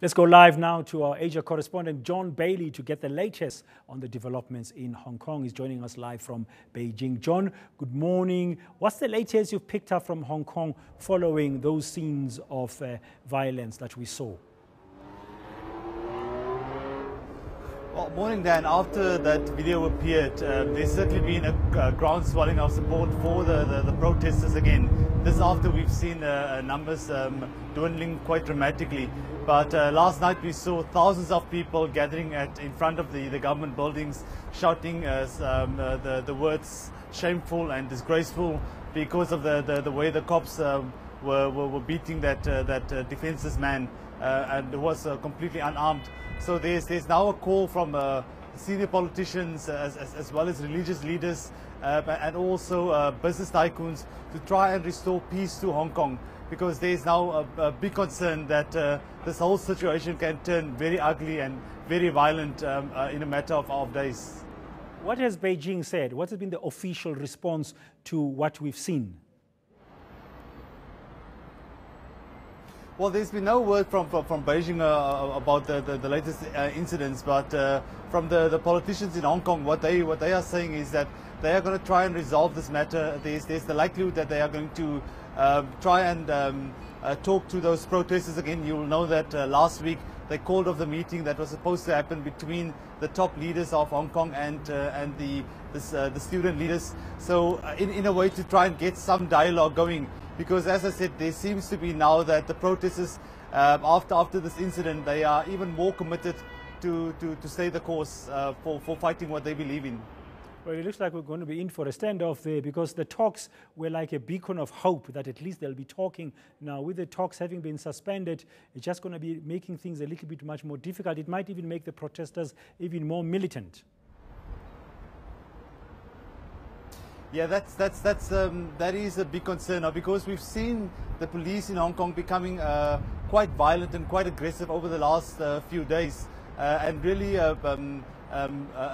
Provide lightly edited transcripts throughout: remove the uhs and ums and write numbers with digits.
Let's go live now to our Asia correspondent, John Bailey, to get the latest on the developments in Hong Kong. He's joining us live from Beijing. John, good morning. What's the latest you've picked up from Hong Kong following those scenes of violence that we saw? Well, morning, Dan. After that video appeared, there's certainly been a ground swelling of support for the protesters again. This after we've seen numbers dwindling quite dramatically. But last night we saw thousands of people gathering in front of the government buildings, shouting the words shameful and disgraceful because of the way the cops were beating that defenseless man, and was completely unarmed. So there's now a call from senior politicians as well as religious leaders and also business tycoons to try and restore peace to Hong Kong, because there's now a big concern that this whole situation can turn very ugly and very violent in a matter of days. What has Beijing said? What has been the official response to what we've seen? Well, there's been no word from Beijing about the latest incidents, but from the politicians in Hong Kong, what they are saying is that they are going to try and resolve this matter. There's the likelihood that they are going to try and talk to those protesters again. You will know that last week they called off the meeting that was supposed to happen between the top leaders of Hong Kong and the student leaders. So in a way to try and get some dialogue going. Because, as I said, there seems to be now that the protesters, after this incident, they are even more committed to stay the course for fighting what they believe in. Well, it looks like we're going to be in for a standoff there, because the talks were like a beacon of hope that at least they'll be talking. Now, with the talks having been suspended, it's just going to be making things a little bit much more difficult. It might even make the protesters even more militant. Yeah, that is a big concern now, because we've seen the police in Hong Kong becoming quite violent and quite aggressive over the last few days, and really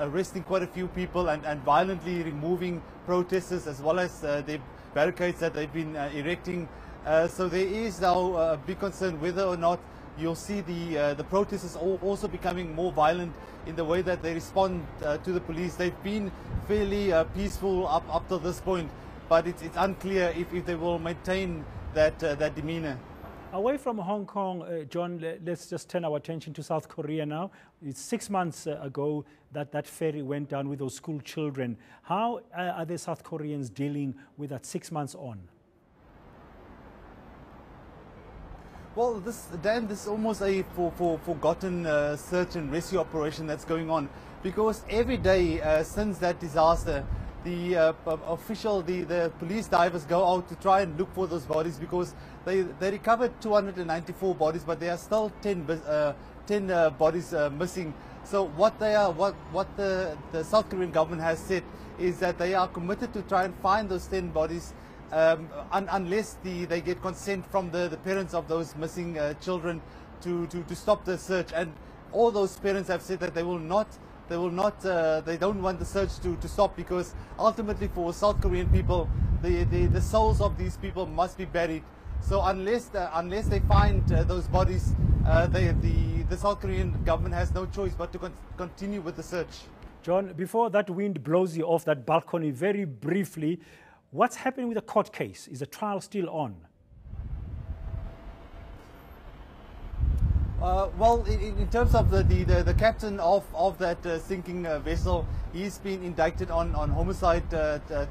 arresting quite a few people and violently removing protesters, as well as the barricades that they've been erecting. So there is now a big concern whether or not you'll see the protesters also becoming more violent in the way that they respond to the police. They've been fairly peaceful up to this point, but it's unclear if they will maintain that demeanor. Away from Hong Kong, John, let's just turn our attention to South Korea now. It's 6 months ago that ferry went down with those school children. How are the South Koreans dealing with that 6 months on? Well, this is almost a forgotten search and rescue operation that's going on, because every day since that disaster, the police divers go out to try and look for those bodies, because they recovered 294 bodies, but there are still 10 bodies missing. So what the South Korean government has said is that they are committed to try and find those 10 bodies. Unless they get consent from the parents of those missing children to stop the search. And all those parents have said that they don't want the search to stop, because ultimately for South Korean people, the souls of these people must be buried. So unless they find those bodies, the South Korean government has no choice but to continue with the search. John, before that wind blows you off that balcony, very briefly, what's happening with the court case? Is the trial still on? Well, in terms of the captain of that sinking vessel, he's been indicted on homicide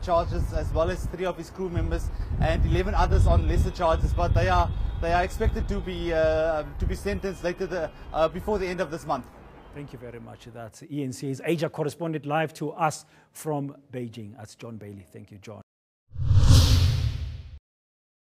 charges, as well as 3 of his crew members and 11 others on lesser charges. But they are expected to be sentenced later before the end of this month. Thank you very much. That's eNCA's Asia correspondent live to us from Beijing. That's John Bailey. Thank you, John.